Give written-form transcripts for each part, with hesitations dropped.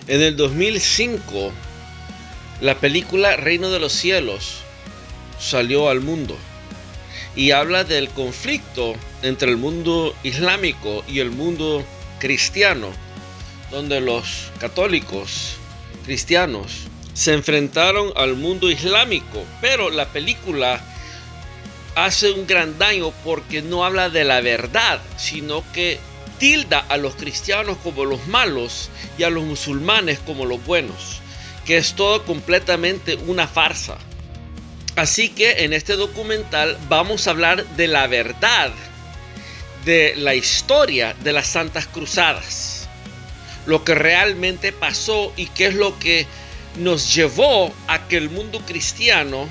En el 2005, la película Reino de los Cielos salió al mundo y habla del conflicto entre el mundo islámico y el mundo cristiano, donde los católicos cristianos se enfrentaron al mundo islámico, pero la película hace un gran daño porque no habla de la verdad, sino que tilda a los cristianos como los malos y a los musulmanes como los buenos, que es todo completamente una farsa. Así que en este documental vamos a hablar de la verdad de la historia de las Santas Cruzadas, lo que realmente pasó y qué es lo que nos llevó a que el mundo cristiano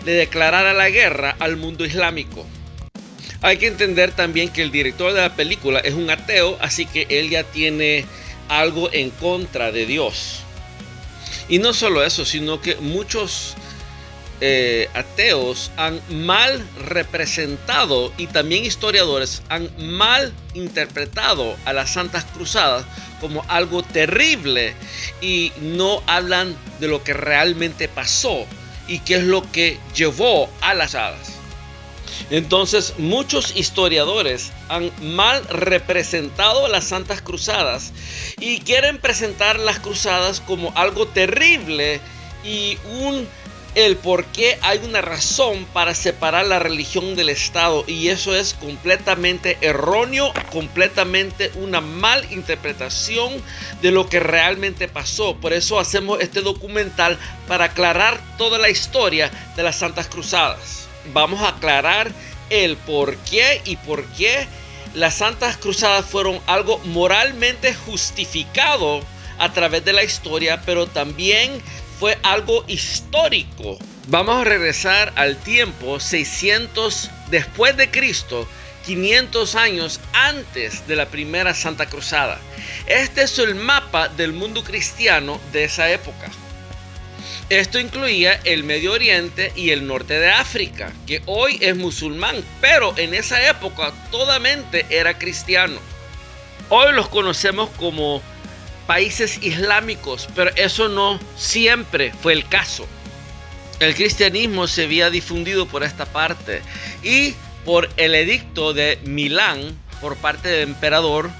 le declarara la guerra al mundo islámico. Hay que entender también que el director de la película es un ateo, así que él ya tiene algo en contra de Dios. Y no solo eso, sino que muchos ateos han mal representado y también historiadores han mal interpretado a las Santas Cruzadas como algo terrible y no hablan de lo que realmente pasó y qué es lo que llevó a las cruzadas. Entonces muchos historiadores han mal representado las Santas Cruzadas y quieren presentar las cruzadas como algo terrible y el por qué hay una razón para separar la religión del Estado, y eso es completamente erróneo, completamente una mal interpretación de lo que realmente pasó. Por eso hacemos este documental, para aclarar toda la historia de las Santas Cruzadas. Vamos a aclarar el por qué y por qué las Santas Cruzadas fueron algo moralmente justificado a través de la historia, pero también fue algo histórico. Vamos a regresar al tiempo 600 después de Cristo, 500 años antes de la primera Santa Cruzada. Este es el mapa del mundo cristiano de esa época. Esto incluía el Medio Oriente y el norte de África, que hoy es musulmán, pero en esa época totalmente era cristiano. Hoy los conocemos como países islámicos, pero eso no siempre fue el caso. El cristianismo se había difundido por esta parte y por el edicto de Milán por parte del emperador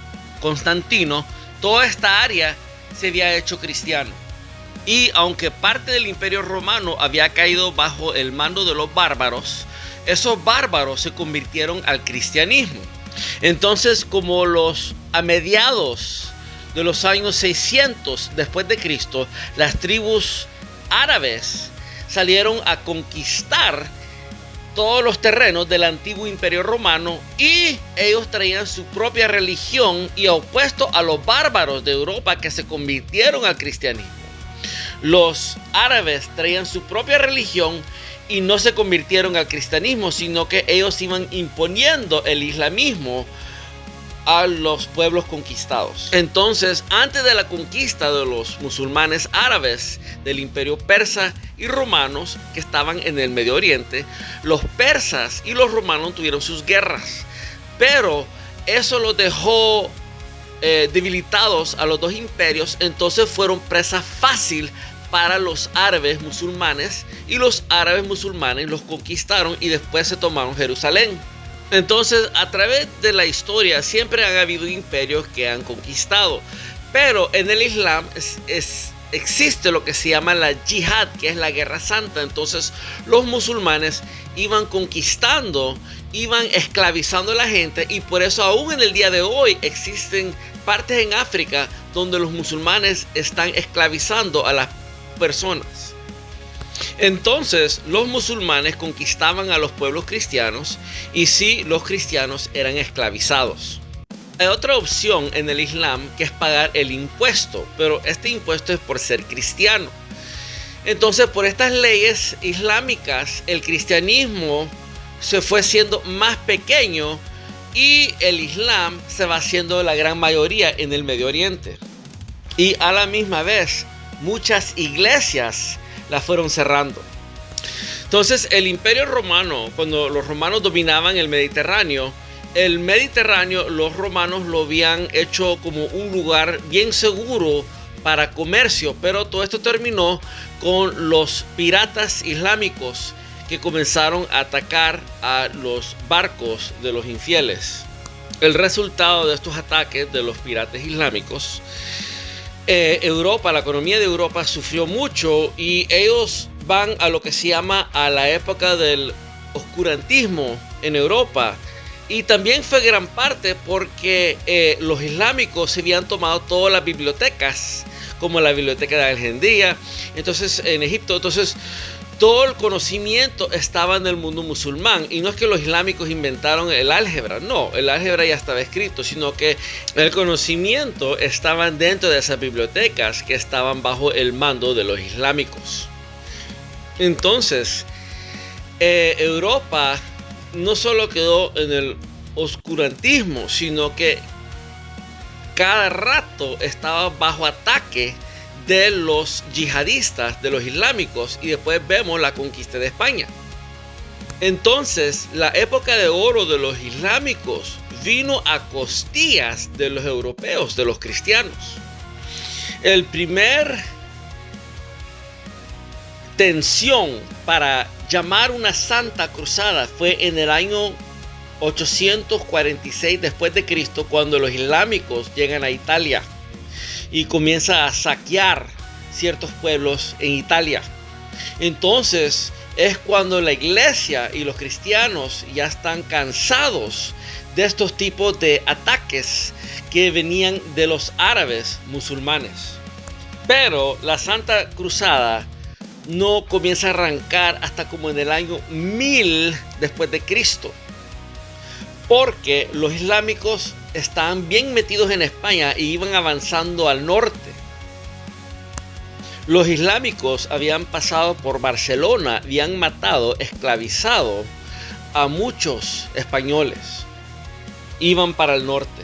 Constantino, toda esta área se había hecho cristiano. Y aunque parte del Imperio Romano había caído bajo el mando de los bárbaros, esos bárbaros se convirtieron al cristianismo. Entonces, como a mediados de los años 600 después de Cristo, las tribus árabes salieron a conquistar todos los terrenos del antiguo Imperio Romano y ellos traían su propia religión y opuesto a los bárbaros de Europa que se convirtieron al cristianismo. Los árabes traían su propia religión y no se convirtieron al cristianismo, sino que ellos iban imponiendo el islamismo a los pueblos conquistados. Entonces, antes de la conquista de los musulmanes árabes del imperio persa y romanos que estaban en el Medio Oriente, los persas y los romanos tuvieron sus guerras, pero eso los dejó debilitados a los dos imperios. Entonces fueron presa fácil para los árabes musulmanes, y los árabes musulmanes los conquistaron y después se tomaron Jerusalén. Entonces, a través de la historia siempre han habido imperios que han conquistado, pero en el Islam existe lo que se llama la yihad, que es la guerra santa. Entonces los musulmanes iban conquistando, iban esclavizando a la gente, y por eso aún en el día de hoy existen partes en África donde los musulmanes están esclavizando a las personas. Entonces los musulmanes conquistaban a los pueblos cristianos, y sí, los cristianos eran esclavizados. Hay otra opción en el Islam, que es pagar el impuesto, pero este impuesto es por ser cristiano. Entonces, por estas leyes islámicas, el cristianismo se fue siendo más pequeño y el Islam se va haciendo la gran mayoría en el Medio Oriente. Y a la misma vez, muchas iglesias la fueron cerrando. Entonces, el Imperio Romano, cuando los romanos dominaban el Mediterráneo, los romanos lo habían hecho como un lugar bien seguro para comercio, pero todo esto terminó con los piratas islámicos que comenzaron a atacar a los barcos de los infieles. El resultado de estos ataques de los piratas islámicos, Europa, la economía de Europa sufrió mucho y ellos van a lo que se llama a la época del oscurantismo en Europa. Y también fue gran parte porque los islámicos se habían tomado todas las bibliotecas, como la biblioteca de Alejandría, entonces en Egipto. Entonces todo el conocimiento estaba en el mundo musulmán, y no es que los islámicos inventaron el álgebra, no, el álgebra ya estaba escrito, sino que el conocimiento estaba dentro de esas bibliotecas que estaban bajo el mando de los islámicos. Entonces Europa no solo quedó en el oscurantismo, sino que cada rato estaba bajo ataque de los yihadistas, de los islámicos, y después vemos la conquista de España. Entonces, la época de oro de los islámicos vino a costillas de los europeos, de los cristianos. El primer tensión para llamar una santa cruzada fue en el año 846 después de Cristo, cuando los islámicos llegan a Italia y comienzan a saquear ciertos pueblos en Italia. Entonces es cuando la iglesia y los cristianos ya están cansados de estos tipos de ataques que venían de los árabes musulmanes. Pero la Santa Cruzada no comienza a arrancar hasta como en el año 1000 después de Cristo, porque los islámicos estaban bien metidos en España y iban avanzando al norte. Los islámicos habían pasado por Barcelona, habían matado, esclavizado a muchos españoles. Iban para el norte.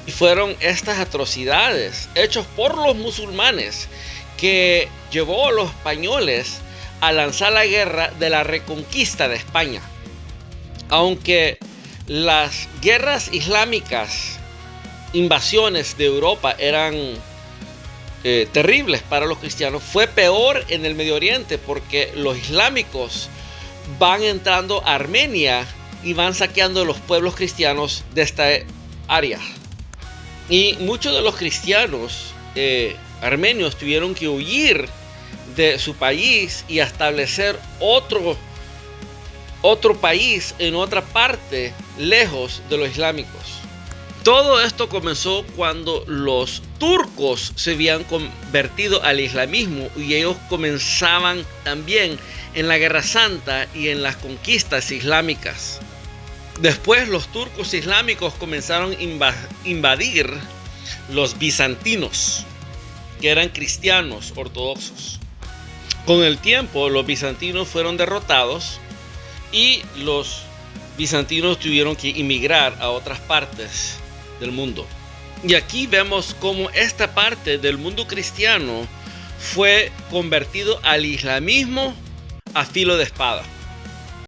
Y fueron estas atrocidades hechas por los musulmanes que llevó a los españoles a lanzar la guerra de la reconquista de España. Aunque las guerras islámicas, invasiones de Europa, eran terribles para los cristianos, fue peor en el Medio Oriente, porque los islámicos van entrando a Armenia y van saqueando los pueblos cristianos de esta área. Y muchos de los cristianos armenios tuvieron que huir de su país y establecer otro país en otra parte lejos de los islámicos. Todo esto comenzó cuando los turcos se habían convertido al islamismo y ellos comenzaban también en la Guerra Santa y en las conquistas islámicas. Después los turcos islámicos comenzaron a invadir los bizantinos, que eran cristianos ortodoxos. Con el tiempo los bizantinos fueron derrotados y los bizantinos tuvieron que emigrar a otras partes del mundo. Y aquí vemos cómo esta parte del mundo cristiano fue convertido al islamismo a filo de espada.